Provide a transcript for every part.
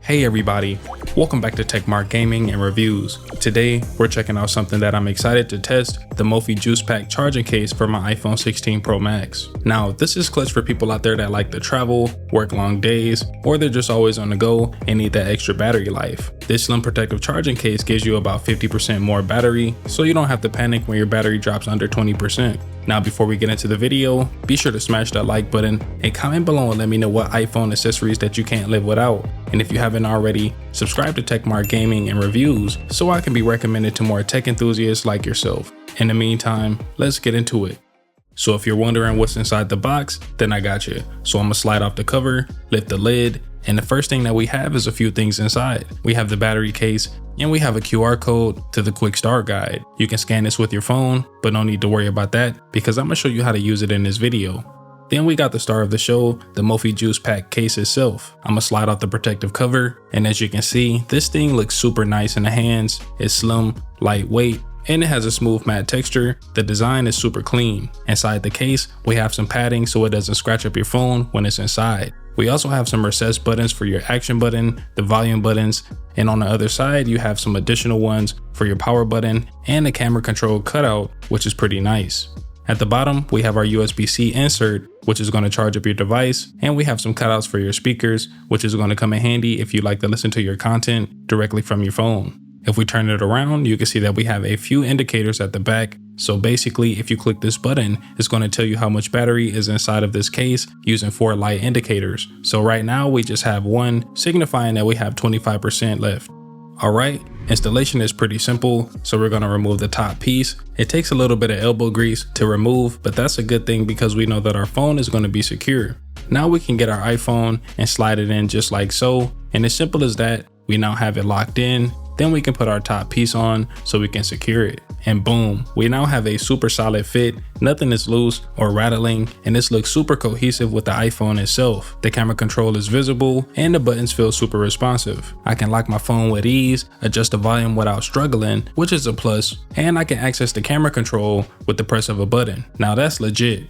Hey everybody, welcome back to TechMart Gaming and Reviews. Today, we're checking out something that I'm excited to test, the Mophie Juice Pack charging case for my iPhone 16 Pro Max. Now, this is clutch for people out there that like to travel, work long days, or they're just always on the go and need that extra battery life. This slim protective charging case gives you about 50% more battery, so you don't have to panic when your battery drops under 20%. Now, before we get into the video, be sure to smash that like button and comment below and let me know what iPhone accessories that you can't live without. And if you haven't already, subscribe to TechMart Gaming and Reviews so I can be recommended to more tech enthusiasts like yourself. In the meantime, let's get into it. So if you're wondering what's inside the box, then I got you. So I'm gonna slide off the cover, lift the lid, and the first thing that we have is a few things inside. We have the battery case, and we have a QR code to the quick start guide. You can scan this with your phone, but no need to worry about that because I'm gonna show you how to use it in this video. Then we got the star of the show, the Mophie Juice Pack case itself. I'm gonna slide off the protective cover, and as you can see, this thing looks super nice in the hands. It's slim, lightweight, and it has a smooth matte texture. The design is super clean. Inside the case, we have some padding so it doesn't scratch up your phone when it's inside. We also have some recessed buttons for your action button, the volume buttons, and on the other side, you have some additional ones for your power button and the camera control cutout, which is pretty nice. At the bottom, we have our USB-C insert, which is going to charge up your device, and we have some cutouts for your speakers, which is going to come in handy if you like to listen to your content directly from your phone. If we turn it around, you can see that we have a few indicators at the back. So basically, if you click this button, it's going to tell you how much battery is inside of this case using 4 light indicators. So right now we just have one, signifying that we have 25% left. Alright, installation is pretty simple, so we're going to remove the top piece. It takes a little bit of elbow grease to remove, but that's a good thing because we know that our phone is going to be secure. Now we can get our iPhone and slide it in just like so, and as simple as that, we now have it locked in. Then we can put our top piece on so we can secure it. And boom, we now have a super solid fit. Nothing is loose or rattling, and this looks super cohesive with the iPhone itself. The camera control is visible and the buttons feel super responsive. I can lock my phone with ease, adjust the volume without struggling, which is a plus, and I can access the camera control with the press of a button. Now that's legit.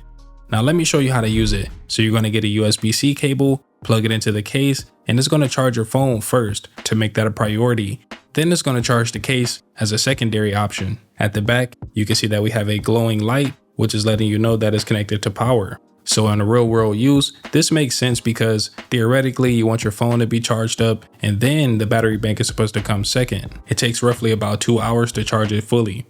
Now let me show you how to use it. So you're gonna get a USB-C cable, plug it into the case, and it's gonna charge your phone first to make that a priority. Then it's going to charge the case as a secondary option. At the back, you can see that we have a glowing light, which is letting you know that it's connected to power. So in a real world use, this makes sense because theoretically you want your phone to be charged up and then the battery bank is supposed to come second. It takes roughly about 2 hours to charge it fully.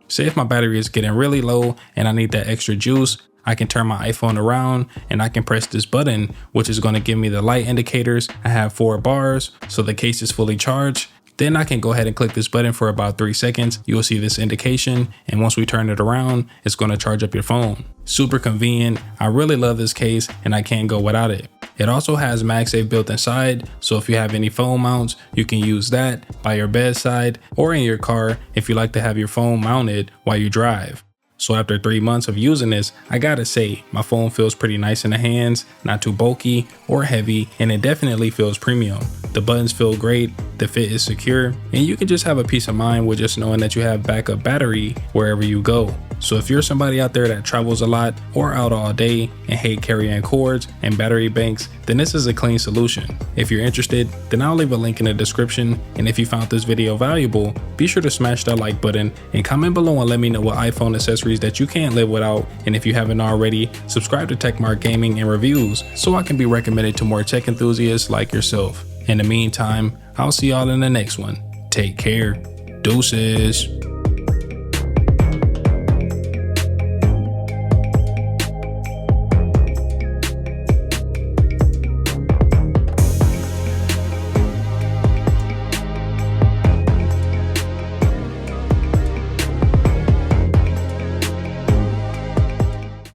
Say if my battery is getting really low and I need that extra juice, I can turn my iPhone around and I can press this button, which is going to give me the light indicators. I have 4 bars, so the case is fully charged. Then I can go ahead and click this button for about 3 seconds. You will see this indication, and once we turn it around, it's going to charge up your phone. Super convenient. I really love this case and I can't go without it. It also has MagSafe built inside, so if you have any phone mounts, you can use that by your bedside or in your car if you like to have your phone mounted while you drive. So after 3 months of using this, I gotta say, my phone feels pretty nice in the hands, not too bulky or heavy, and it definitely feels premium. The buttons feel great, the fit is secure, and you can just have a peace of mind with just knowing that you have backup battery wherever you go. So if you're somebody out there that travels a lot or out all day and hate carrying cords and battery banks, then this is a clean solution. If you're interested, then I'll leave a link in the description, and if you found this video valuable, be sure to smash that like button and comment below and let me know what iPhone accessories that you can't live without, and if you haven't already, subscribe to TechMart Gaming and Reviews so I can be recommended to more tech enthusiasts like yourself. In the meantime, I'll see y'all in the next one. Take care. Deuces.